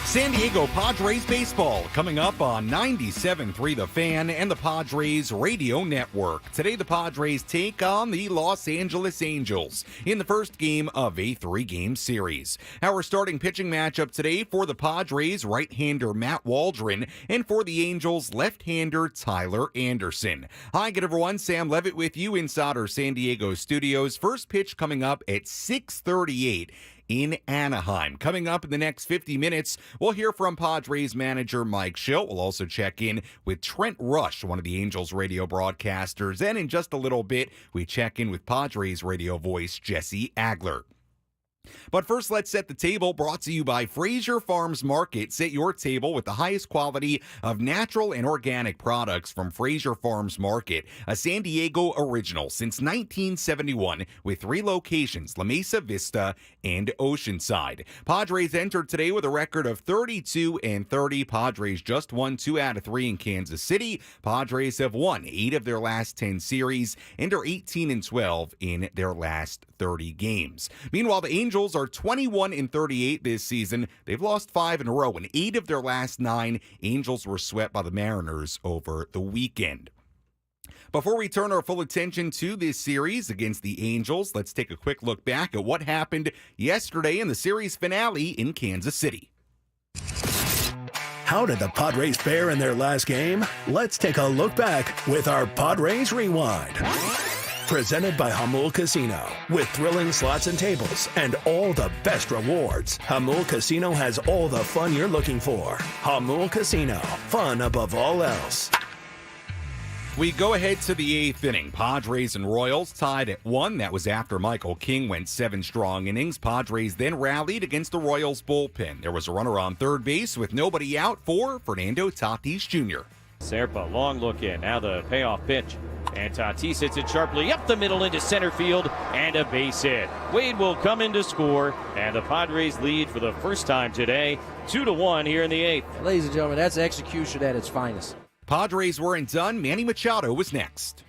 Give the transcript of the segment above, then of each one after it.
San Diego Padres baseball coming up on 97.3 The Fan and the Padres Radio Network. Today the Padres take on the Los Angeles Angels in the first game of a 3-game series. Our starting pitching matchup today for the Padres, right-hander Matt Waldron, and for the Angels, left-hander Tyler Anderson. Hi, good everyone. Sam Levitt with you inside our San Diego studios. First pitch coming up at 6:38. in Anaheim. Coming up in the next 50 minutes, we'll hear from Padres manager Mike Shildt. We'll also check in with Trent Rush, one of the Angels radio broadcasters. And in just a little bit, we check in with Padres radio voice Jesse Agler. But first, let's set the table, brought to you by Fraser Farms Market. Set your table with the highest quality of natural and organic products from Fraser Farms Market, a San Diego original since 1971 with 3 locations, La Mesa Vista and Oceanside. Padres entered today with a record of 32-30. Padres just won 2 out of 3 in Kansas City. Padres have won 8 of their last 10 series and are 18-12 in their last 30 games. Meanwhile, the Angels are 21-38 this season. They've lost 5 in a row. In 8 of their last 9, Angels were swept by the Mariners over the weekend. Before we turn our full attention to this series against the Angels, let's take a quick look back at what happened yesterday in the series finale in Kansas City. How did the Padres fare in their last game? Let's take a look back with our Padres Rewind. Presented by Hamul Casino. With thrilling slots and tables and all the best rewards, Hamul Casino has all the fun you're looking for. Hamul Casino. Fun above all else. We go ahead to the 8th inning. Padres and Royals tied at 1. That was after Michael King went 7 strong innings. Padres then rallied against the Royals bullpen. There was a runner on third base with nobody out for Fernando Tatis Jr. Serpa, long look in. Now the payoff pitch. And Tatis hits it sharply up the middle into center field, and a base hit. Wade will come in to score, and the Padres lead for the first time today, 2-1 here in the 8th. Ladies and gentlemen, that's execution at its finest. Padres weren't done. Manny Machado was next.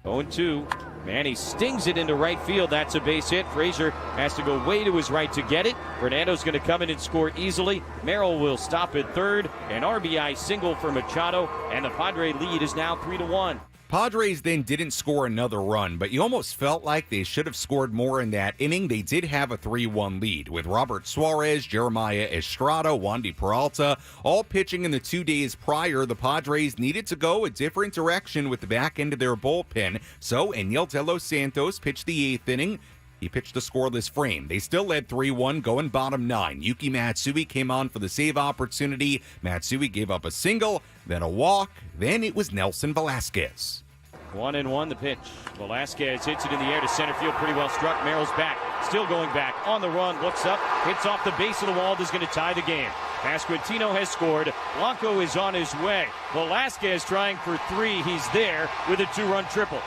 0-2. Manny stings it into right field. That's a base hit. Frazier has to go way to his right to get it. Fernando's going to come in and score easily. Merrill will stop at third. An RBI single for Machado, and the Padre lead is now 3-1. Padres then didn't score another run, but you almost felt like they should have scored more in that inning. They did have a 3-1 lead with Robert Suarez, Jeremiah Estrada, Wandy Peralta, all pitching in the 2 days prior. The Padres needed to go a different direction with the back end of their bullpen, so Eniel De Los Santos pitched the 8th inning. He pitched a scoreless frame. They still led 3-1 going bottom 9. Yuki Matsui came on for the save opportunity. Matsui gave up a single, then a walk, then it was Nelson Velasquez. 1-1 the pitch. Velasquez hits it in the air to center field. Pretty well struck. Merrill's back. Still going back. On the run. Looks up. Hits off the base of the wall. Is going to tie the game. Pasquantino has scored. Blanco is on his way. Velasquez trying for 3. He's there with a 2-run triple.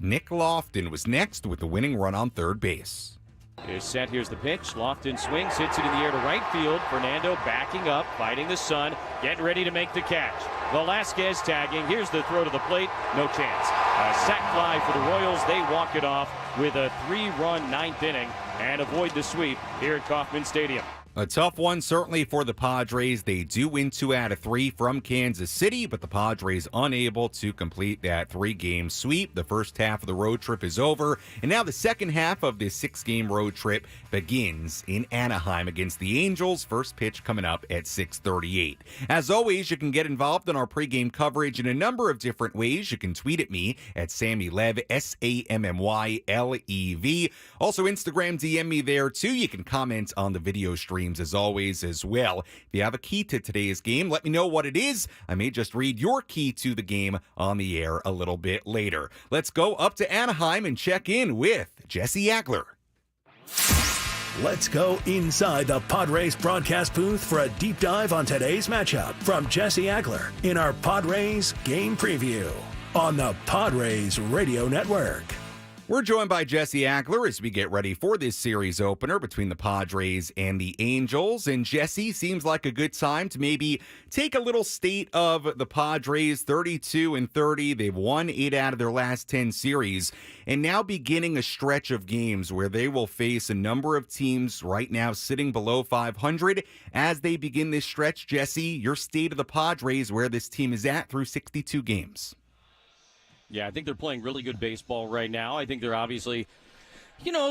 Nick Lofton was next with the winning run on third base. Is set. Here's the pitch. Lofton swings, hits it in the air to right field. Fernando backing up, fighting the sun, getting ready to make the catch. Velasquez tagging. Here's the throw to the plate. No chance. A sac fly for the Royals. They walk it off with a 3-run 9th inning and avoid the sweep here at Kauffman Stadium. A tough one, certainly, for the Padres. They do win 2 out of 3 from Kansas City, but the Padres unable to complete that 3-game sweep. The first half of the road trip is over, and now the second half of this 6-game road trip begins in Anaheim against the Angels. First pitch coming up at 6:38. As always, you can get involved in our pregame coverage in a number of different ways. You can tweet at me at SammyLev, SammyLev. Also, Instagram DM me there, too. You can comment on the video stream as always as well. If you have a key to today's game, let me know what it is. I may just read your key to the game on the air a little bit later. Let's go up to Anaheim and check in with Jesse Agler. Let's go inside the Padres broadcast booth for a deep dive on today's matchup from Jesse Agler in our Padres game preview on the Padres Radio Network. We're joined by Jesse Agler as we get ready for this series opener between the Padres and the Angels. And Jesse, seems like a good time to maybe take a little state of the Padres, 32-30. They've won 8 out of their last 10 series, and now beginning a stretch of games where they will face a number of teams right now sitting below 500 as they begin this stretch. Jesse, your state of the Padres, where this team is at through 62 games. Yeah, I think they're playing really good baseball right now. I think they're obviously,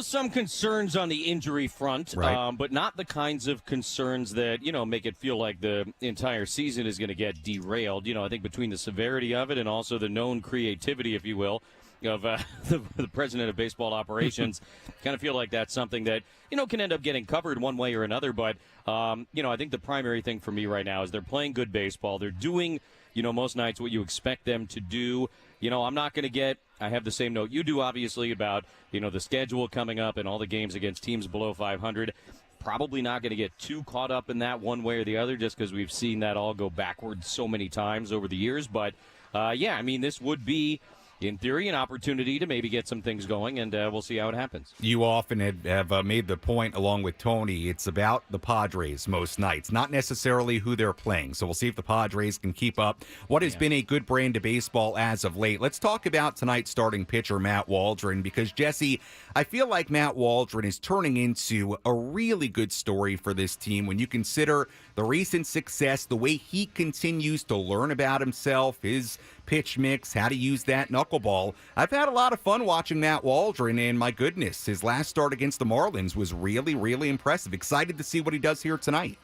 some concerns on the injury front, right. But not the kinds of concerns that, make it feel like the entire season is going to get derailed. I think between the severity of it and also the known creativity, if you will, of the president of baseball operations, kind of feel like that's something that, can end up getting covered one way or another. But, I think the primary thing for me right now is they're playing good baseball. They're doing, most nights what you expect them to do. I'm not going to I have the same note you do, obviously, about, the schedule coming up and all the games against teams below 500. Probably not going to get too caught up in that one way or the other, just because we've seen that all go backwards so many times over the years. But, this would be, in theory, an opportunity to maybe get some things going, and we'll see how it happens. You often have made the point, along with Tony, it's about the Padres most nights, not necessarily who they're playing. So we'll see if the Padres can keep up what has been a good brand of baseball as of late. Let's talk about tonight's starting pitcher, Matt Waldron, because, Jesse, I feel like Matt Waldron is turning into a really good story for this team when you consider the recent success, the way he continues to learn about himself, his pitch mix, how to use that knuckleball. I've had a lot of fun watching Matt Waldron, and my goodness, his last start against the Marlins was really, really impressive. Excited to see what he does here tonight.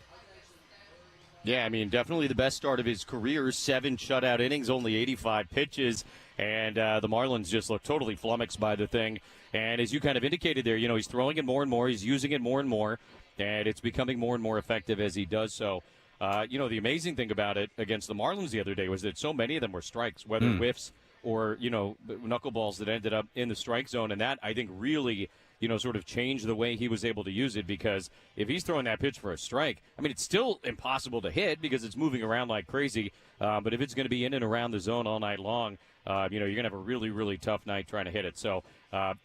Yeah, definitely the best start of his career. 7 shutout innings, only 85 pitches, and the Marlins just look totally flummoxed by the thing. And as you kind of indicated there, he's throwing it more and more, he's using it more and more, and it's becoming more and more effective as he does so. The amazing thing about it against the Marlins the other day was that so many of them were strikes, whether whiffs or, knuckleballs that ended up in the strike zone. And that, I think, really, sort of changed the way he was able to use it, because if he's throwing that pitch for a strike, it's still impossible to hit because it's moving around like crazy. But if it's going to be in and around the zone all night long, you're going to have a really, really tough night trying to hit it. So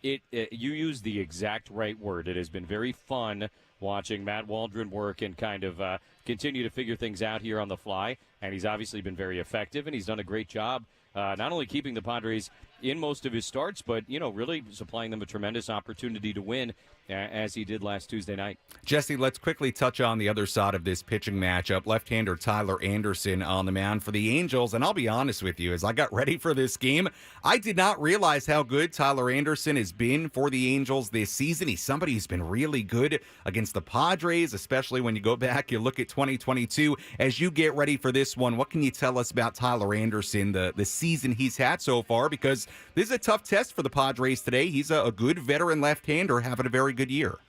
you used the exact right word. It has been very fun watching Matt Waldron work and kind of continue to figure things out here on the fly. And he's obviously been very effective, and he's done a great job not only keeping the Padres in most of his starts, but, really supplying them a tremendous opportunity to win as he did last Tuesday night. Jesse, let's quickly touch on the other side of this pitching matchup. Left-hander Tyler Anderson on the mound for the Angels, and I'll be honest with you, as I got ready for this game, I did not realize how good Tyler Anderson has been for the Angels this season. He's somebody who's been really good against the Padres, especially when you go back, you look at 2022. As you get ready for this one, what can you tell us about Tyler Anderson, the season he's had so far? Because this is a tough test for the Padres today. He's a good veteran left-hander having a very good year.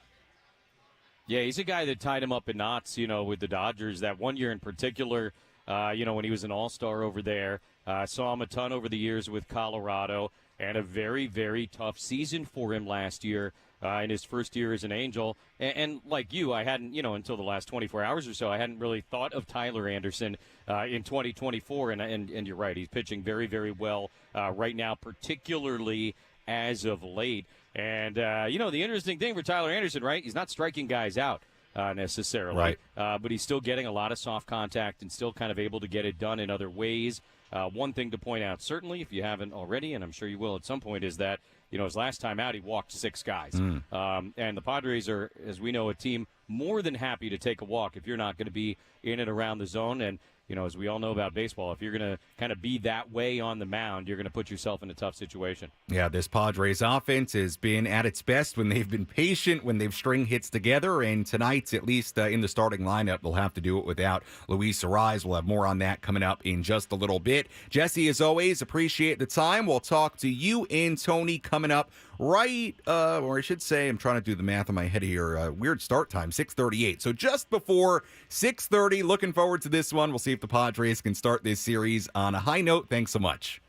Yeah, he's a guy that tied him up in knots, with the Dodgers. That one year in particular, when he was an all-star over there. Saw him a ton over the years with Colorado, and a very, very tough season for him last year in his first year as an Angel. And like you, I hadn't, until the last 24 hours or so, I hadn't really thought of Tyler Anderson in 2024. And you're right, he's pitching very, very well right now, particularly as of late. And, the interesting thing for Tyler Anderson, right, he's not striking guys out necessarily. Right. But he's still getting a lot of soft contact and still kind of able to get it done in other ways. One thing to point out, certainly, if you haven't already, and I'm sure you will at some point, is that, his last time out, he walked 6 guys. And the Padres are, as we know, a team more than happy to take a walk if you're not going to be in and around the zone. And, as we all know about baseball, if you're going to kind of be that way on the mound, you're going to put yourself in a tough situation. Yeah, this Padres offense has been at its best when they've been patient, when they've string hits together, and tonight's, at least in the starting lineup, they'll have to do it without Luis Suarez. We'll have more on that coming up in just a little bit. Jesse, as always, appreciate the time. We'll talk to you and Tony coming up right, or I should say, I'm trying to do the math in my head here, weird start time, 6:38. So just before 6:30, looking forward to this one. We'll see if the Padres can start this series on a high note. Thanks so much.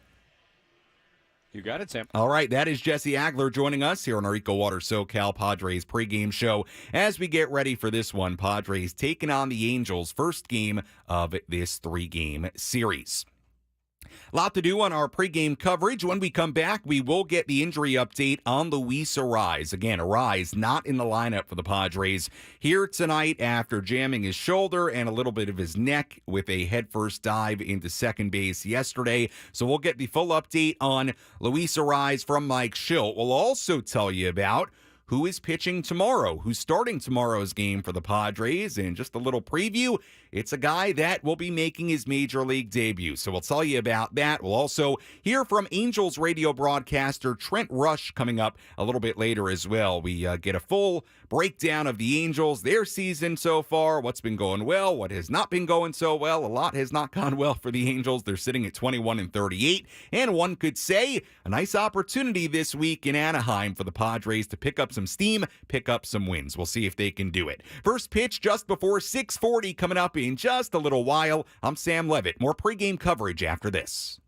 You got it, Sam. All right, that is Jesse Agler joining us here on our EcoWater SoCal Padres pregame show as we get ready for this one. Padres taking on the Angels, first game of this 3-game series. A lot to do on our pregame coverage. When we come back, we will get the injury update on Luis Suarez. Again, Suarez not in the lineup for the Padres here tonight after jamming his shoulder and a little bit of his neck with a headfirst dive into second base yesterday. So we'll get the full update on Luis Suarez from Mike Shildt. We'll also tell you about who is pitching tomorrow, who's starting tomorrow's game for the Padres, and just a little preview, it's a guy that will be making his major league debut. So we'll tell you about that. We'll also hear from Angels radio broadcaster Trent Rush coming up a little bit later as well. We get a full breakdown of the Angels, their season so far, what's been going well, what has not been going so well. A lot has not gone well for the Angels. They're sitting at 21-38, and one could say a nice opportunity this week in Anaheim for the Padres to pick up some steam, pick up some wins. We'll see if they can do it. First pitch just before 6:40 coming up in just a little while. I'm Sam Levitt. More pregame coverage after this.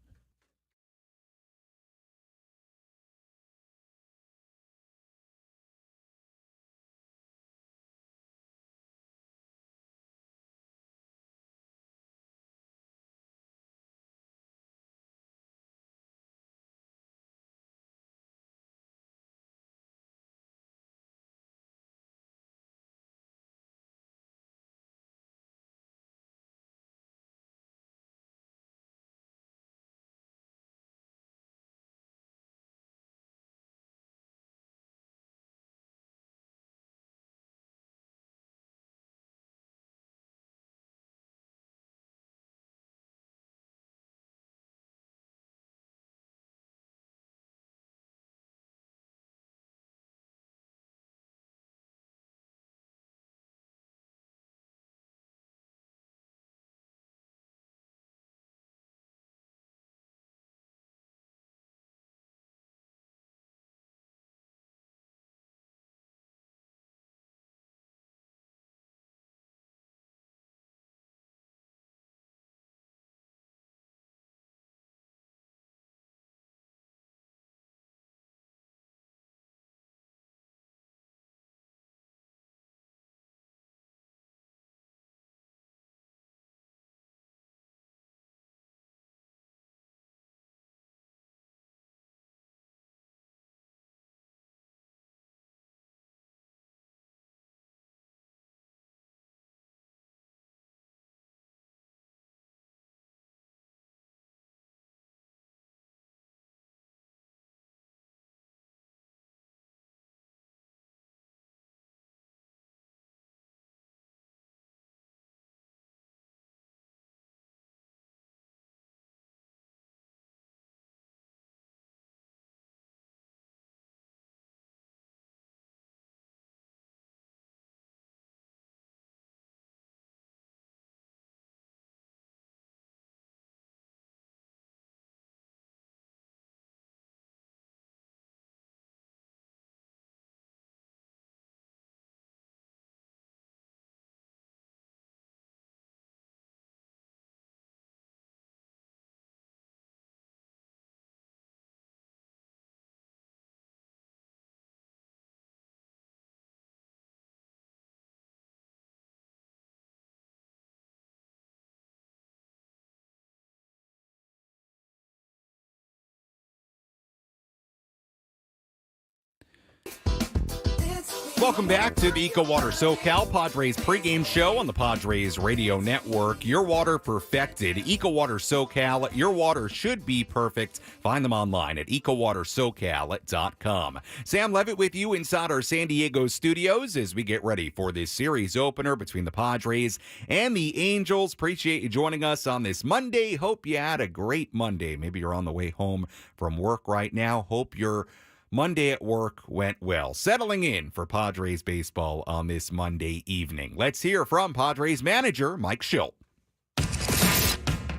Welcome back to the EcoWater SoCal Padres pregame show on the Padres radio network. Your water perfected. EcoWater SoCal. Your water should be perfect. Find them online at EcoWaterSoCal.com. Sam Levitt with you inside our San Diego studios as we get ready for this series opener between the Padres and the Angels. Appreciate you joining us on this Monday. Hope you had a great Monday. Maybe you're on the way home from work right now. Hope your Monday at work went well. Settling in for Padres baseball on this Monday evening. Let's hear from Padres manager Mike Shildt.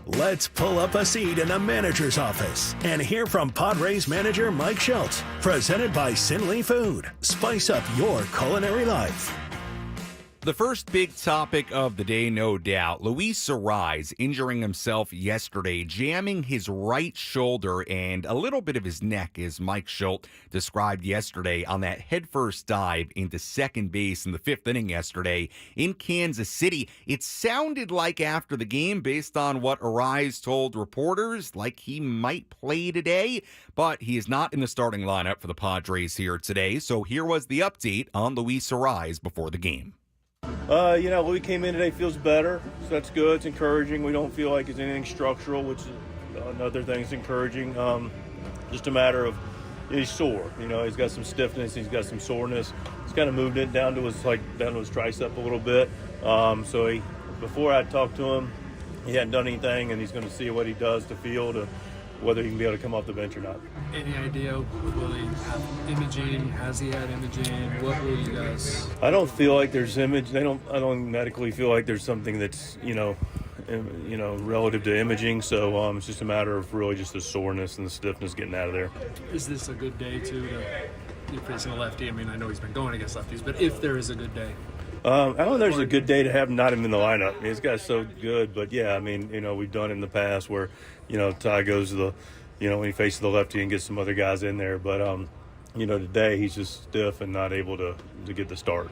Let's pull up a seat in the manager's office and hear from Padres manager Mike Shildt. Presented by Sinley Food. Spice up your culinary life. The first big topic of the day, no doubt, Luis Suarez injuring himself yesterday, jamming his right shoulder and a little bit of his neck, as Mike Shildt described yesterday on that headfirst dive into second base in the fifth inning yesterday in Kansas City. It sounded like after the game, based on what Suarez told reporters, like he might play today, but he is not in the starting lineup for the Padres here today. So here was the update on Luis Suarez before the game. Louis came in today, feels better, so that's good. It's encouraging. We don't feel like it's anything structural, which is another thing that's encouraging. Just a matter of he's sore. He's got some stiffness, he's got some soreness. He's kind of moved it down to his tricep a little bit. Before I talked to him, he hadn't done anything, and he's going to see what he does to feel to whether he can be able to come off the bench or not. Any idea, will he have imaging? Has he had imaging? What will you guys? I don't feel like there's image. I don't medically feel like there's something that's relative to imaging. So it's just a matter of really just the soreness and the stiffness getting out of there. Is this a good day you're facing a lefty? I mean, I know he's been going against lefties, but if there is a good day. I don't know there's a good day to have not him in the lineup. This guy's so good, but yeah, we've done it in the past where, Ty goes to when he faces the lefty and gets some other guys in there. But, today he's just stiff and not able to get the start.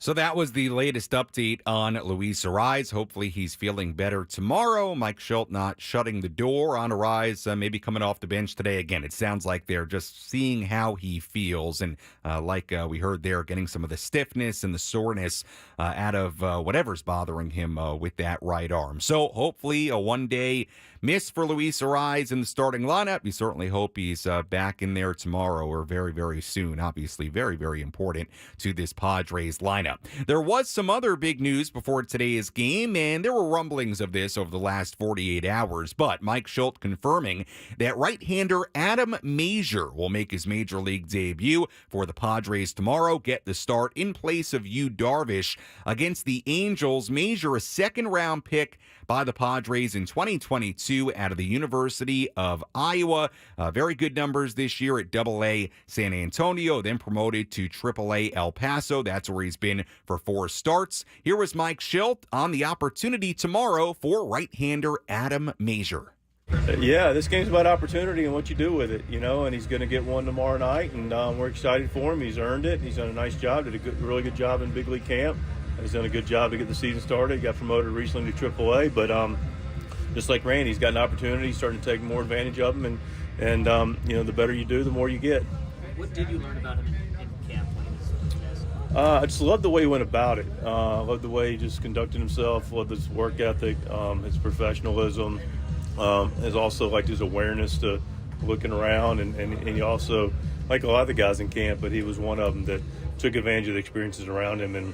So that was the latest update on Luis Suarez. Hopefully he's feeling better tomorrow. Mike Shildt not shutting the door on Suarez, maybe coming off the bench today. Again, it sounds like they're just seeing how he feels. And we heard there, getting some of the stiffness and the soreness out of whatever's bothering him with that right arm. So hopefully a one-day miss for Luis Suarez in the starting lineup. We certainly hope he's back in there tomorrow or very, very soon. Obviously, very, very important to this Padres lineup. There was some other big news before today's game, and there were rumblings of this over the last 48 hours, but Mike Shildt confirming that right-hander Adam Mazur will make his Major League debut for the Padres tomorrow, get the start in place of Yu Darvish against the Angels. Mazur, a second-round pick by the Padres in 2022 out of the University of Iowa. Very good numbers this year at AA San Antonio, then promoted to AAA El Paso. That's where he's been for 4 starts. Here was Mike Shildt on the opportunity tomorrow for right-hander Adam Mazur. Yeah, this game's about opportunity and what you do with it, and he's going to get one tomorrow night, and we're excited for him. He's earned it. He's done a nice job, did a really good job in big league camp. He's done a good job to get the season started. He got promoted recently to AAA, but just like Randy, he's got an opportunity. He's starting to take more advantage of him, and the better you do, the more you get. What did you learn about him in camp when he was I just love the way he went about it. I love the way he just conducted himself. Love his work ethic, his professionalism. His also like his awareness to looking around, and he also, like a lot of the guys in camp, but he was one of them that took advantage of the experiences around him and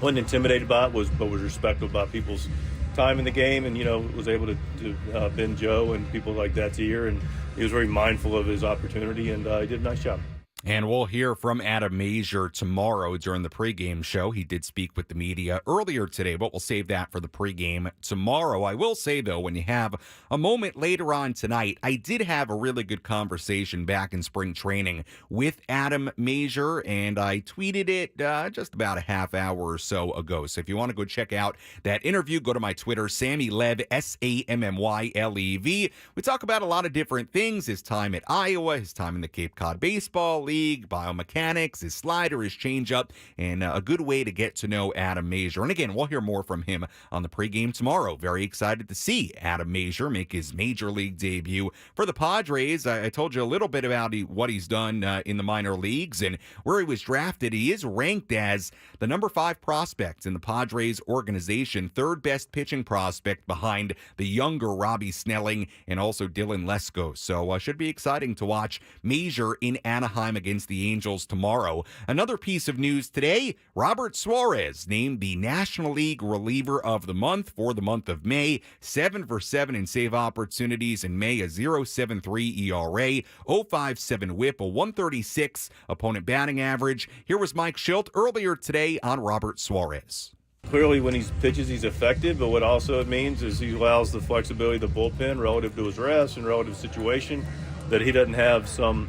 wasn't intimidated by it, but was respectful about people's time in the game, and was able to bend Joe and people like that's ear, and he was very mindful of his opportunity, and he did a nice job. And we'll hear from Adam Mazur tomorrow during the pregame show. He did speak with the media earlier today, but we'll save that for the pregame tomorrow. I will say, though, when you have a moment later on tonight, I did have a really good conversation back in spring training with Adam Mazur, and I tweeted it just about a half hour or so ago. So if you want to go check out that interview, go to my Twitter, Sammy Lev, SammyLev. We talk about a lot of different things, his time at Iowa, his time in the Cape Cod Baseball League, biomechanics, his slider, his changeup, and a good way to get to know Adam Mazur. And again, we'll hear more from him on the pregame tomorrow. Very excited to see Adam Mazur make his Major League debut for the Padres. I told you a little bit about what he's done in the minor leagues and where he was drafted. He is ranked as the number 5 prospect in the Padres organization, 3rd best pitching prospect behind the younger Robbie Snelling and also Dylan Lesko. So should be exciting to watch Mazur in Anaheim against the Angels tomorrow. Another piece of news today, Robert Suarez named the National League Reliever of the Month for the month of May. 7 for 7 in save opportunities in May, a 0.73 ERA, 0.57 whip, a 136 opponent batting average. Here was Mike Shildt earlier today on Robert Suarez. Clearly, when he pitches, he's effective, but what also it means is he allows the flexibility of the bullpen relative to his rest and relative situation, that he doesn't have some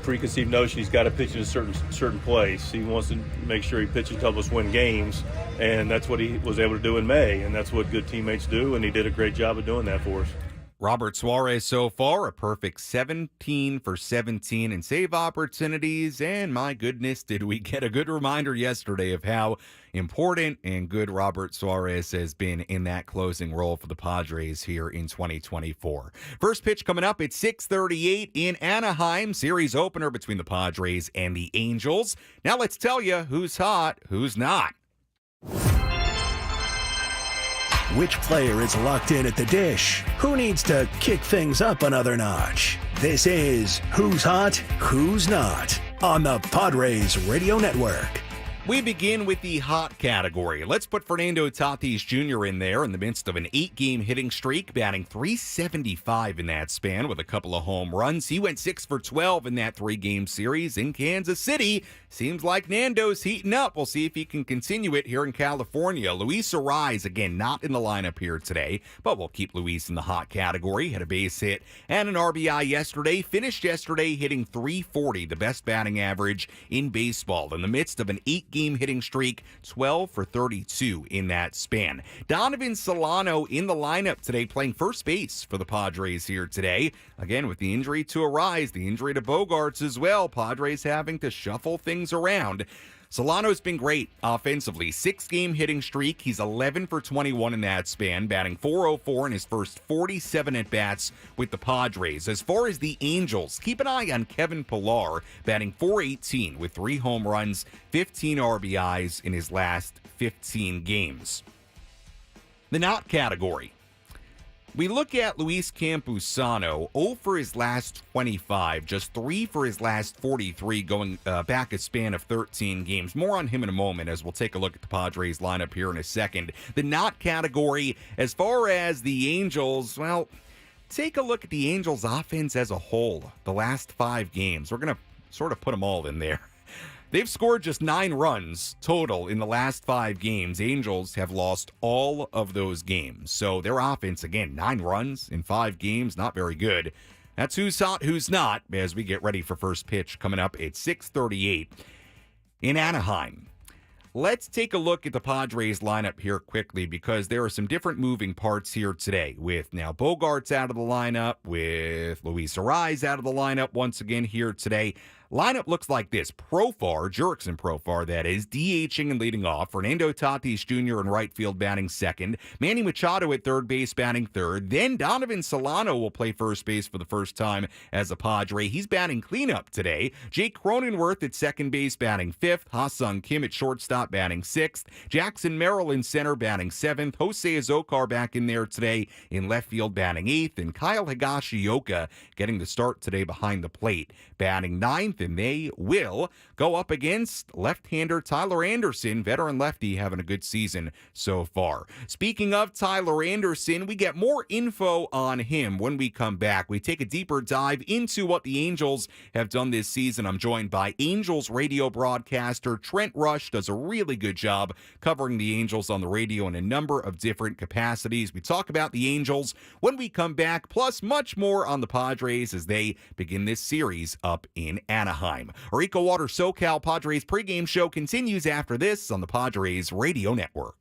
preconceived notion he's got to pitch in a certain place. He wants to make sure he pitches to help us win games, and that's what he was able to do in May, and that's what good teammates do, and he did a great job of doing that for us. Robert Suarez so far, a perfect 17 for 17 in save opportunities. And my goodness, did we get a good reminder yesterday of how important and good Robert Suarez has been in that closing role for the Padres here in 2024. First pitch coming up at 6:38 in Anaheim. Series opener between the Padres and the Angels. Now let's tell you who's hot, who's not. Which player is locked in at the dish? Who needs to kick things up another notch? This is Who's Hot, Who's Not on the Padres Radio Network. We begin with the hot category. Let's put Fernando Tatis Jr. in there in the midst of an 8-game hitting streak, batting .375 in that span with a couple of home runs. He went 6 for 12 in that 3-game series in Kansas City. Seems like Nando's heating up. We'll see if he can continue it here in California. Luis Suarez, again, not in the lineup here today, but we'll keep Luis in the hot category. Had a base hit and an RBI yesterday. Finished yesterday hitting .340, the best batting average in baseball in the midst of an 8-game hitting streak, 12 for 32 in that span. Donovan Solano in the lineup today, playing first base for the Padres here today. Again, with the injury to Arise, the injury to Bogarts as well, Padres having to shuffle things around. Solano's been great offensively. 6-game hitting streak. He's 11 for 21 in that span, batting .404 in his first 47 at-bats with the Padres. As far as the Angels, keep an eye on Kevin Pillar, batting .418 with 3 home runs, 15 RBIs in his last 15 games. The not category. We look at Luis Campusano, 0 for his last 25, just 3 for his last 43, going back a span of 13 games. More on him in a moment as we'll take a look at the Padres lineup here in a second. The not category, as far as the Angels, well, take a look at the Angels offense as a whole. The last 5 games, we're going to sort of put them all in there. They've scored just 9 runs total in the last 5 games. Angels have lost all of those games. So their offense, again, 9 runs in 5 games, not very good. That's who's hot, who's not, as we get ready for first pitch coming up at 6:38 in Anaheim. Let's take a look at the Padres lineup here quickly because there are some different moving parts here today with now Bogarts out of the lineup, with Luis Arise out of the lineup once again here today. Lineup looks like this. Jurickson Profar, that is, DHing and leading off. Fernando Tatis Jr. in right field batting second. Manny Machado at third base batting third. Then Donovan Solano will play first base for the first time as a Padre. He's batting cleanup today. Jake Cronenworth at second base batting fifth. Ha-Sung Kim at shortstop batting sixth. Jackson Merrill in center batting seventh. Jose Azocar back in there today in left field batting eighth. And Kyle Higashioka getting the start today behind the plate batting ninth. And they will go up against left-hander Tyler Anderson, veteran lefty, having a good season so far. Speaking of Tyler Anderson, we get more info on him when we come back. We take a deeper dive into what the Angels have done this season. I'm joined by Angels radio broadcaster Trent Rush. Does a really good job covering the Angels on the radio in a number of different capacities. We talk about the Angels when we come back, plus much more on the Padres as they begin this series up in Anaheim. Our EcoWater SoCal Padres pregame show continues after this on the Padres Radio Network.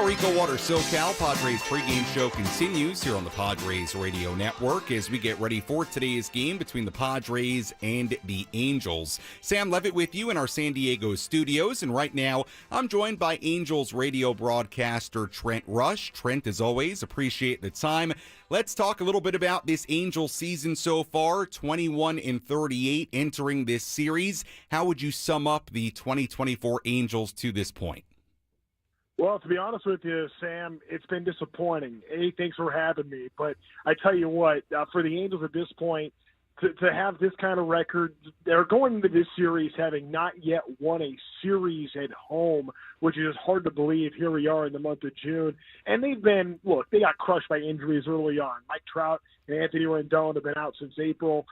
Our EcoWater SoCal Padres pregame show continues here on the Padres Radio Network as we get ready for today's game between the Padres and the Angels. Sam Levitt with you in our San Diego studios, and right now I'm joined by Angels radio broadcaster Trent Rush. Trent, as always, appreciate the time. Let's talk a little bit about this Angels season so far, 21-38 entering this series. How would you sum up the 2024 Angels to this point? Well, to be honest with you, Sam, it's been disappointing. Thanks for having me. But I tell you what, for the Angels at this point, to have this kind of record, they're going into this series having not yet won a series at home, which is hard to believe. Here we are in the month of June. And they got crushed by injuries early on. Mike Trout and Anthony Rendon have been out since April.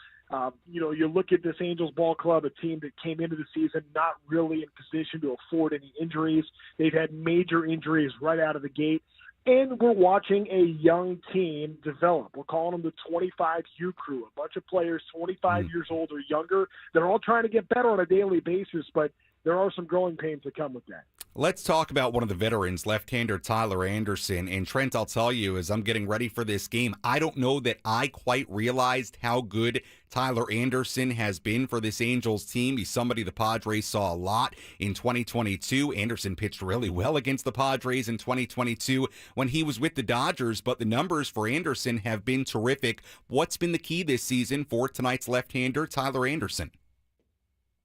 You look at this Angels ball club, a team that came into the season not really in position to afford any injuries. They've had major injuries right out of the gate. And we're watching a young team develop. We're calling them the 25U crew, a bunch of players 25 years old or younger. They're all trying to get better on a daily basis, but there are some growing pains that come with that. Let's talk about one of the veterans, left-hander Tyler Anderson. And Trent, I'll tell you, as I'm getting ready for this game, I don't know that I quite realized how good Tyler Anderson has been for this Angels team. He's somebody the Padres saw a lot in 2022. Anderson pitched really well against the Padres in 2022 when he was with the Dodgers, but the numbers for Anderson have been terrific. What's been the key this season for tonight's left-hander, Tyler Anderson?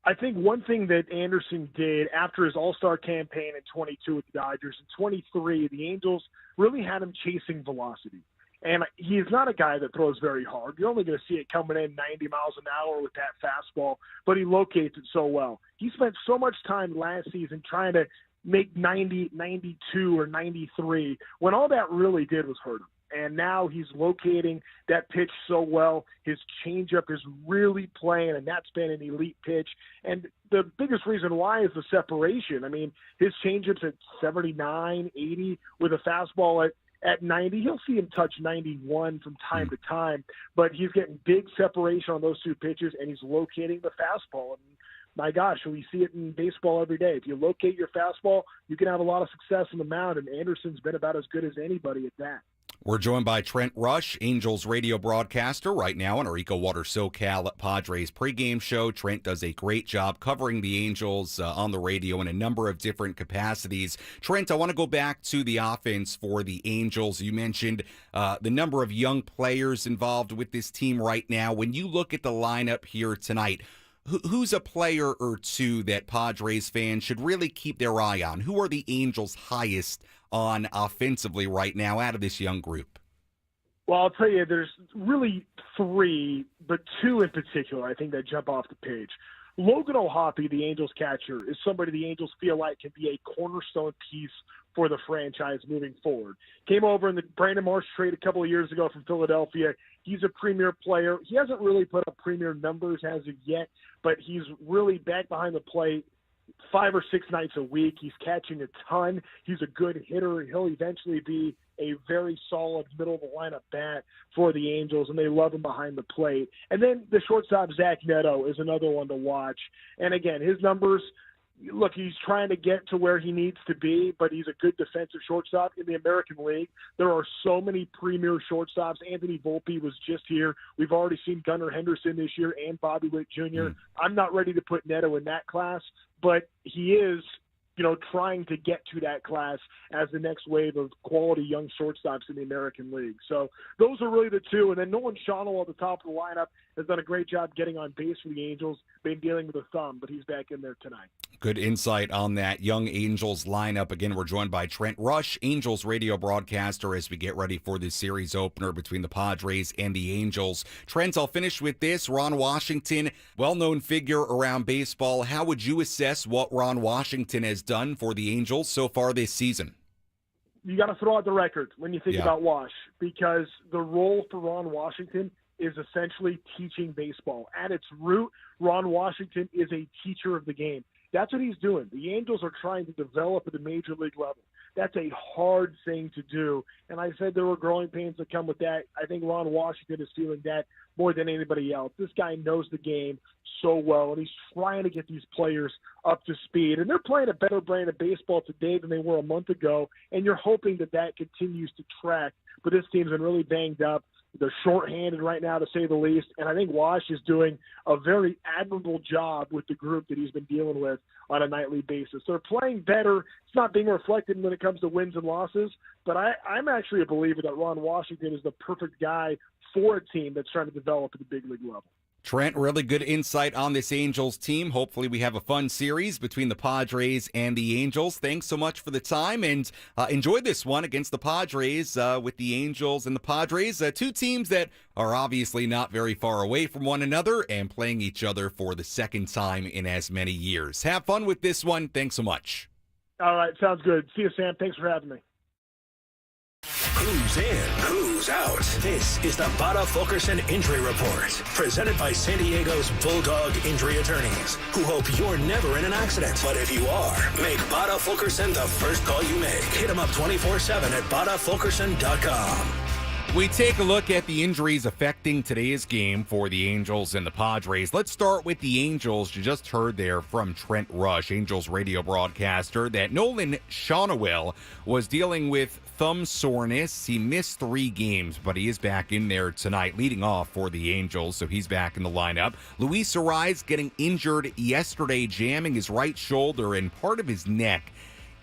I think one thing that Anderson did after his all-star campaign in 22 with the Dodgers, in 23, the Angels really had him chasing velocity. And he's not a guy that throws very hard. You're only going to see it coming in 90 miles an hour with that fastball, but he locates it so well. He spent so much time last season trying to make 90, 92, or 93, when all that really did was hurt him. And now he's locating that pitch so well. His changeup is really playing, and that's been an elite pitch. And the biggest reason why is the separation. I mean, his changeup's at 79, 80 with a fastball at 90. He'll see him touch 91 from time to time, but he's getting big separation on those two pitches, and he's locating the fastball. And my gosh, we see it in baseball every day. If you locate your fastball, you can have a lot of success on the mound, and Anderson's been about as good as anybody at that. We're joined by Trent Rush, Angels radio broadcaster, right now on our EcoWater SoCal Padres pregame show. Trent does a great job covering the Angels on the radio in a number of different capacities. Trent, I want to go back to the offense for the Angels. You mentioned the number of young players involved with this team right now. When you look at the lineup here tonight, who's a player or two that Padres fans should really keep their eye on? Who are the Angels' highest on offensively right now out of this young group? Well, I'll tell you, there's really three, but two in particular I think that jump off the page. Logan O'Hoppe, the Angels catcher, is somebody the Angels feel like can be a cornerstone piece for the franchise moving forward. Came over in the Brandon Marsh trade a couple of years ago from Philadelphia. He's a premier player. He hasn't really put up premier numbers as of yet, but he's really back behind the plate 5 or 6 nights a week. He's catching a ton. He's a good hitter. He'll eventually be a very solid middle-of-the-lineup bat for the Angels, and they love him behind the plate. And then the shortstop, Zach Neto, is another one to watch. And, again, his numbers, look, he's trying to get to where he needs to be, but he's a good defensive shortstop in the American League. There are so many premier shortstops. Anthony Volpe was just here. We've already seen Gunnar Henderson this year and Bobby Witt Jr. I'm not ready to put Neto in that class, but he is, trying to get to that class as the next wave of quality young shortstops in the American League. So those are really the two. And then Nolan Schonel at the top of the lineup has done a great job getting on base for the Angels, been dealing with a thumb, but he's back in there tonight. Good insight on that young Angels lineup. Again, we're joined by Trent Rush, Angels radio broadcaster, as we get ready for this series opener between the Padres and the Angels. Trent, I'll finish with this. Ron Washington, well-known figure around baseball. How would you assess what Ron Washington has done for the Angels so far this season? You got to throw out the record when you think about Wash, because the role for Ron Washington is essentially teaching baseball. At its root, Ron Washington is a teacher of the game. That's what he's doing. The Angels are trying to develop at the major league level. That's a hard thing to do. And I said there were growing pains that come with that. I think Ron Washington is feeling that more than anybody else. This guy knows the game so well, and he's trying to get these players up to speed. And they're playing a better brand of baseball today than they were a month ago, and you're hoping that that continues to track. But this team's been really banged up. They're shorthanded right now, to say the least, and I think Wash is doing a very admirable job with the group that he's been dealing with on a nightly basis. They're playing better. It's not being reflected when it comes to wins and losses, but I'm actually a believer that Ron Washington is the perfect guy for a team that's trying to develop at the big league level. Trent, really good insight on this Angels team. Hopefully we have a fun series between the Padres and the Angels. Thanks so much for the time, and enjoy this one against the Padres with the Angels and the Padres. Two teams that are obviously not very far away from one another and playing each other for the second time in as many years. Have fun with this one. Thanks so much. All right, sounds good. See you, Sam. Thanks for having me. Who's in? Who's out? This is the Bada Fulkerson Injury Report, presented by San Diego's Bulldog Injury Attorneys, who hope you're never in an accident. But if you are, make Bada Fulkerson the first call you make. Hit them up 24/7 at BadaFulkerson.com. We take a look at the injuries affecting today's game for the Angels and the Padres. Let's start with the Angels. You just heard there from Trent Rush, Angels radio broadcaster, that Nolan Shonowell was dealing with thumb soreness. He missed 3 games, but he is back in there tonight, leading off for the Angels, so he's back in the lineup. Luis Suarez getting injured yesterday, jamming his right shoulder and part of his neck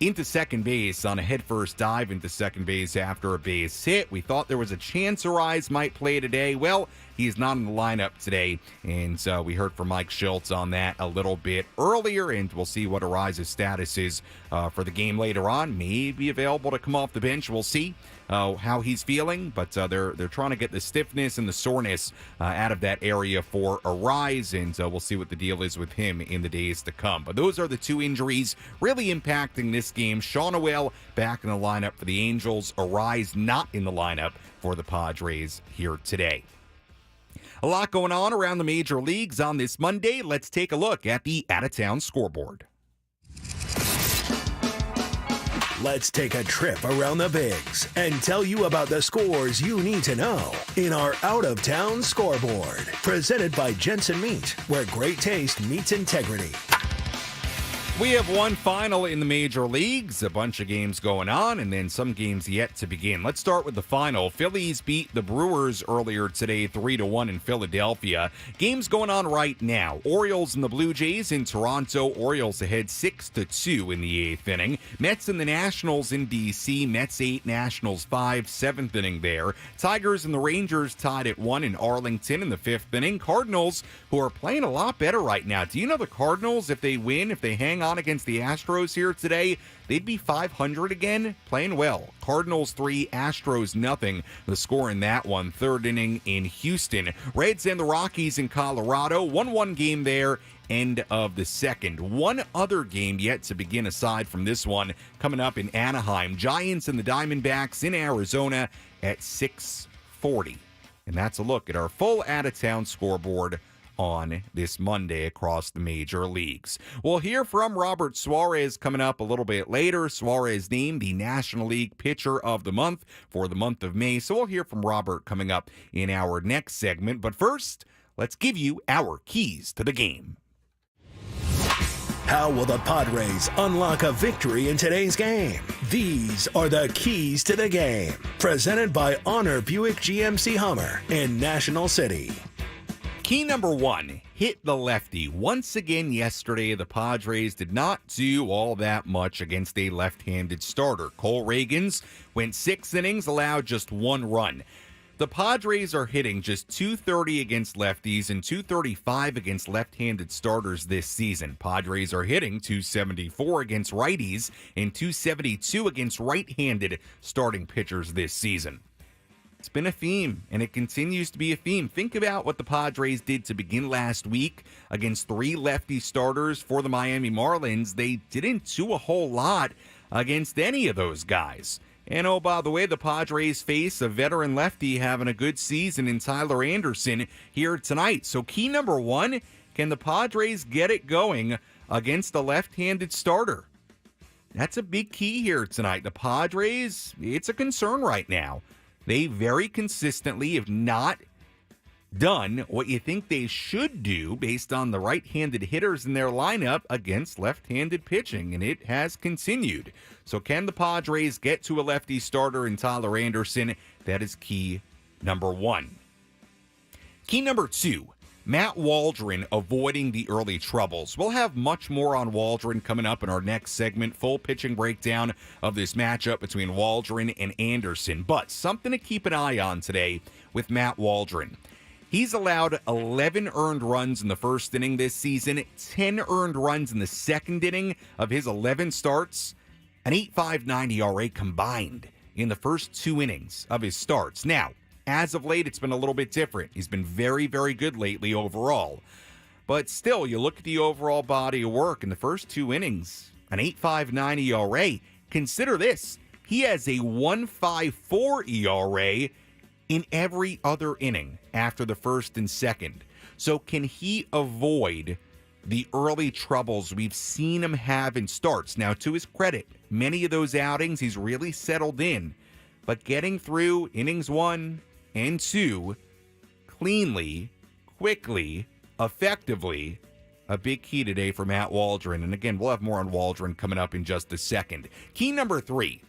into second base on a headfirst dive into second base after a base hit. We thought there was a chance Suarez might play today. Well, he's not in the lineup today, and so we heard from Mike Shildt on that a little bit earlier, and we'll see what Suarez's status is for the game later on. Maybe available to come off the bench. We'll see how he's feeling, but they're trying to get the stiffness and the soreness out of that area for Suarez, and we'll see what the deal is with him in the days to come. But those are the 2 injuries really impacting this game. Shonowell back in the lineup for the Angels. Suarez not in the lineup for the Padres here today. A lot going on around the major leagues on this Monday. Let's take a look at the out-of-town scoreboard. Let's take a trip around the Bigs and tell you about the scores you need to know in our out-of-town scoreboard. Presented by Jensen Meat, where great taste meets integrity. We have one final in the major leagues, a bunch of games going on, and then some games yet to begin. Let's start with the final. Phillies beat the Brewers earlier today 3-1 in Philadelphia. Games going on right now. Orioles and the Blue Jays in Toronto. Orioles ahead 6-2 in the 8th inning. Mets and the Nationals in D.C. Mets 8, Nationals 5, 7th inning there. Tigers and the Rangers tied at 1 in Arlington in the 5th inning. Cardinals, who are playing a lot better right now. Do you know the Cardinals, if they win, if they hang on against the Astros here today, they'd be 500 again, playing well. Cardinals 3, Astros nothing. The score in that one, 3rd inning in Houston. Reds and the Rockies in Colorado, 1-1 game there, end of the 2nd. One other game yet to begin aside from this one coming up in Anaheim. Giants and the Diamondbacks in Arizona at 6:40. And that's a look at our full out-of-town scoreboard on this Monday across the major leagues. We'll hear from Robert Suarez coming up a little bit later. Suarez named the National League Pitcher of the Month for the month of May, so we'll hear from Robert coming up in our next segment. But first, let's give you our keys to the game. How will the Padres unlock a victory in today's game? These are the keys to the game. Presented by Honor Buick GMC Hummer in National City. Key number 1, hit the lefty. Once again yesterday, the Padres did not do all that much against a left-handed starter. Cole Reagans went 6 innings, allowed just 1 run. The Padres are hitting just .230 against lefties and .235 against left-handed starters this season. Padres are hitting .274 against righties and .272 against right-handed starting pitchers this season. It's been a theme, and it continues to be a theme. Think about what the Padres did to begin last week against 3 lefty starters for the Miami Marlins. They didn't do a whole lot against any of those guys. And oh, by the way, the Padres face a veteran lefty having a good season in Tyler Anderson here tonight. So key number 1, can the Padres get it going against a left-handed starter. That's a big key here tonight. The Padres, it's a concern right now. They very consistently have not done what you think they should do based on the right-handed hitters in their lineup against left-handed pitching, and it has continued. So can the Padres get to a lefty starter in Tyler Anderson? That is key number one. Key number two, Matt Waldron avoiding the early troubles. We'll have much more on Waldron coming up in our next segment, full pitching breakdown of this matchup between Waldron and Anderson. But something to keep an eye on today with Matt Waldron. He's allowed 11 earned runs in the first inning this season, 10 earned runs in the second inning of his 11 starts, an 8.59 ERA combined in the first 2 innings of his starts. Now, as of late, it's been a little bit different. He's been very, very good lately overall. But still, you look at the overall body of work in the first 2 innings, an 8.59 ERA. Consider this. He has a 1.54 ERA in every other inning after the first and second. So can he avoid the early troubles we've seen him have in starts? Now, to his credit, many of those outings he's really settled in, but getting through innings 1 and 2 cleanly, quickly, effectively, a big key today for Matt Waldron. And again, we'll have more on Waldron coming up in just a second. Key number 3.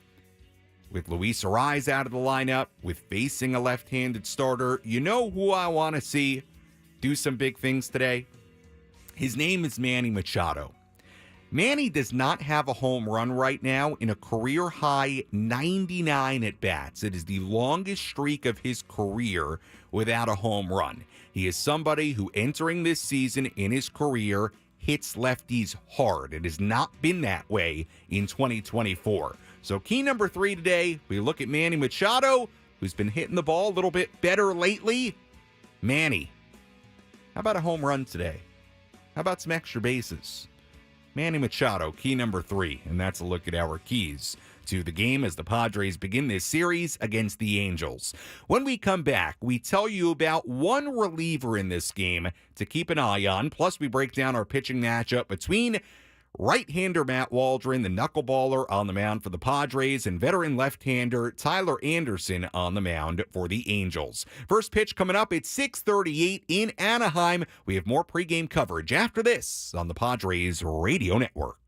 With Luis Suarez out of the lineup, with facing a left-handed starter, you know who I want to see do some big things today? His name is Manny Machado. Manny does not have a home run right now in a career-high 99 at-bats. It is the longest streak of his career without a home run. He is somebody who, entering this season in his career, hits lefties hard. It has not been that way in 2024. So key number 3 today, we look at Manny Machado, who's been hitting the ball a little bit better lately. Manny, how about a home run today? How about some extra bases? Manny Machado, key number 3, and that's a look at our keys to the game as the Padres begin this series against the Angels. When we come back, we tell you about one reliever in this game to keep an eye on, plus we break down our pitching matchup between right-hander Matt Waldron, the knuckleballer on the mound for the Padres, and veteran left-hander Tyler Anderson on the mound for the Angels. First pitch coming up at 6:38 in Anaheim. We have more pregame coverage after this on the Padres Radio Network.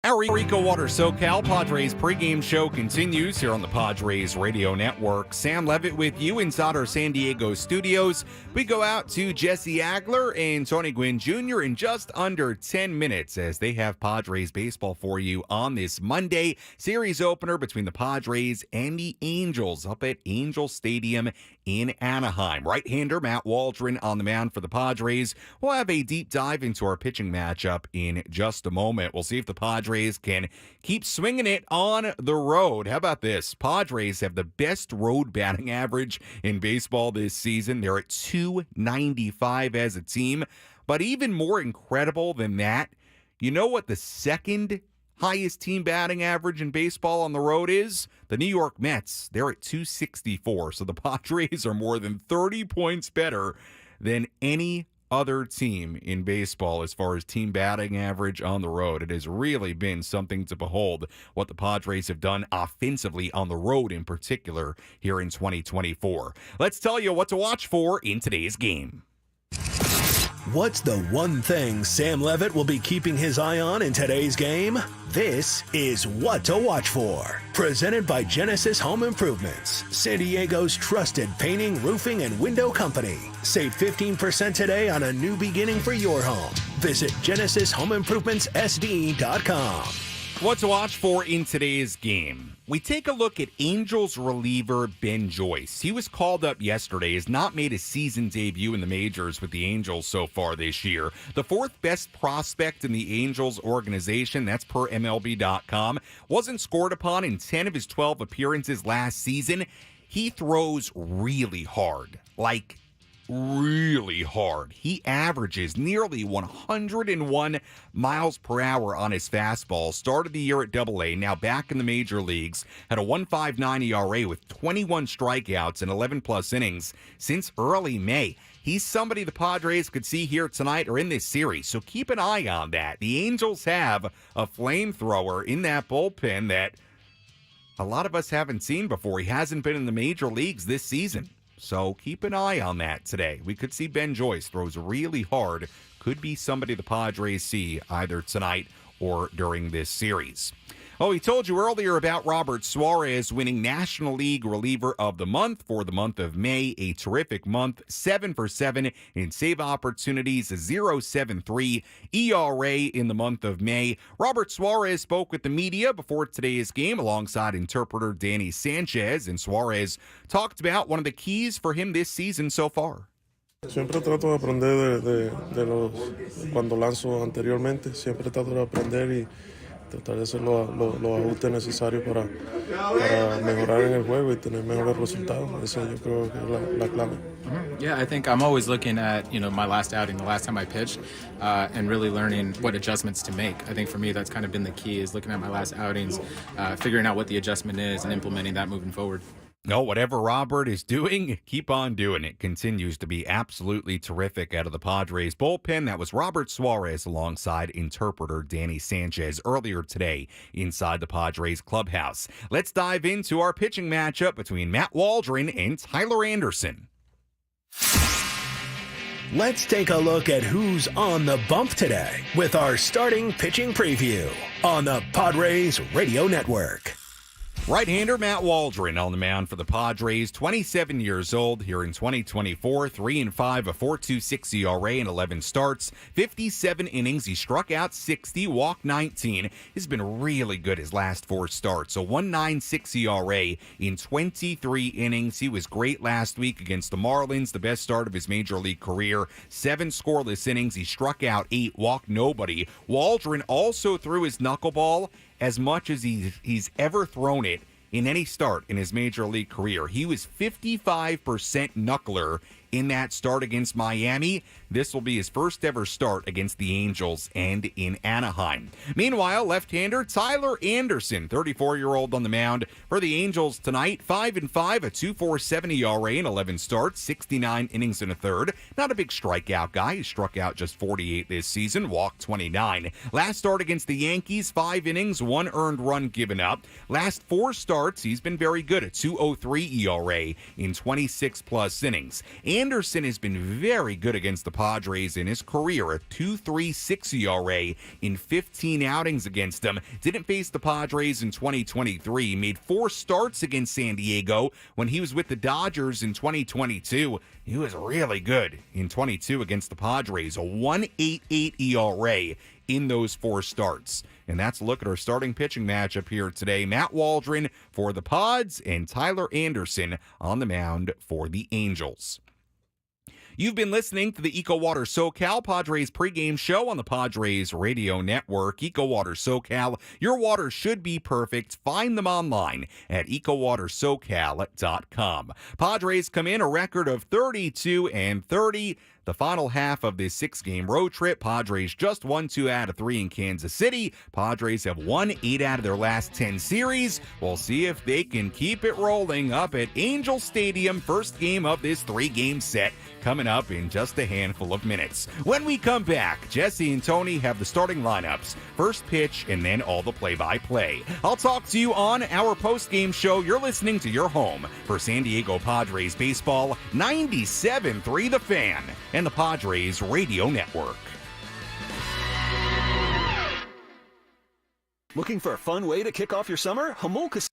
Our EcoWater SoCal Padres pregame show continues here on the Padres Radio Network. Sam Levitt with you inside our San Diego studios. We go out to Jesse Agler and Tony Gwynn Jr. in just under 10 minutes as they have Padres baseball for you on this Monday. Series opener between the Padres and the Angels up at Angel Stadium in Anaheim. Right-hander Matt Waldron on the mound for the Padres. We'll have a deep dive into our pitching matchup in just a moment. We'll see if the Padres can keep swinging it on the road. How about this? Padres have the best road batting average in baseball this season. They're at .295 as a team. But even more incredible than that, you know what the second highest team batting average in baseball on the road is? The New York Mets. They're at .264. So the Padres are more than 30 points better than any other team in baseball as far as team batting average on the road. It has really been something to behold what the Padres have done offensively on the road in particular here in 2024. Let's tell you what to watch for in today's game. What's the one thing Sam Levitt will be keeping his eye on in today's game? This is What to Watch For. Presented by Genesis Home Improvements, San Diego's trusted painting, roofing, and window company. Save 15% today on a new beginning for your home. Visit GenesisHomeImprovementsSD.com. What to watch for in today's game. We take a look at Angels reliever Ben Joyce. He was called up yesterday, has not made a season debut in the majors with the Angels so far this year. The fourth best prospect in the Angels organization, that's per MLB.com, wasn't scored upon in 10 of his 12 appearances last season. He throws really hard, like really hard. He averages nearly 101 miles per hour on his fastball. Started the year at AA, now back in the major leagues. Had a 1.59 ERA with 21 strikeouts and 11-plus innings since early May. He's somebody the Padres could see here tonight or in this series, so keep an eye on that. The Angels have a flamethrower in that bullpen that a lot of us haven't seen before. He hasn't been in the major leagues this season. So keep an eye on that today. We could see Ben Joyce throws really hard. Could be somebody the Padres see either tonight or during this series. Oh, we told you earlier about Robert Suarez winning National League Reliever of the Month for the month of May. A terrific month, 7 for 7 in save opportunities, a 0.73 ERA in the month of May. Robert Suarez spoke with the media before today's game alongside interpreter Danny Sanchez, and Suarez talked about one of the keys for him this season so far. Siempre trato de aprender de los cuando lanzo anteriormente. Siempre trato de aprender y tratar de hacer los ajustes necesarios para mejorar en el juego y tener mejores resultados. Eso yo creo que es la clave. Yeah, I think I'm always looking at, my last outing, the last time I pitched, and really learning what adjustments to make. I think for me that's kind of been the key, is looking at my last outings, figuring out what the adjustment is and implementing that moving forward. No, whatever Robert is doing, keep on doing it. Continues to be absolutely terrific out of the Padres bullpen. That was Robert Suarez alongside interpreter Danny Sanchez earlier today inside the Padres clubhouse. Let's dive into our pitching matchup between Matt Waldron and Tyler Anderson. Let's take a look at who's on the bump today with our starting pitching preview on the Padres Radio Network. Right-hander Matt Waldron on the mound for the Padres, 27 years old here in 2024, 3-5, a 4.26 ERA in 11 starts, 57 innings. He struck out 60, walked 19. He's been really good his last 4 starts, a 1.96 ERA in 23 innings. He was great last week against the Marlins, the best start of his major league career, 7 scoreless innings. He struck out 8, walked nobody. Waldron also threw his knuckleball as much as he's ever thrown it in any start in his major league career. He was 55% knuckler in that start against Miami. This will be his first ever start against the Angels and in Anaheim. Meanwhile, left-hander Tyler Anderson, 34-year-old on the mound for the Angels tonight. 5-5, a 2.47 ERA in 11 starts, 69 innings and a third. Not a big strikeout guy. He struck out just 48 this season, walked 29. Last start against the Yankees, 5 innings, 1 earned run given up. Last 4 starts, he's been very good, a 2.03 ERA in 26-plus innings. Anderson has been very good against the Padres in his career, a 2.36 ERA in 15 outings against them. Didn't face the Padres in 2023. Made 4 starts against San Diego when he was with the Dodgers in 2022. He was really good in 22 against the Padres, a 1.88 ERA in those 4 starts. And that's a look at our starting pitching matchup here today. Matt Waldron for the Pods and Tyler Anderson on the mound for the Angels. You've been listening to the EcoWater SoCal Padres pregame show on the Padres Radio Network. EcoWater SoCal, your water should be perfect. Find them online at EcoWaterSoCal.com. Padres come in a record of 32-30. The final half of this 6-game road trip, Padres just won 2 out of 3 in Kansas City. Padres have won 8 out of their last 10 series. We'll see if they can keep it rolling up at Angel Stadium. First game of this 3-game set coming up in just a handful of minutes. When we come back, Jesse and Tony have the starting lineups, first pitch, and then all the play-by-play. I'll talk to you on our post-game show. You're listening to your home for San Diego Padres baseball, 97.3 The Fan and the Padres Radio Network. Looking for a fun way to kick off your summer? Hamul Casino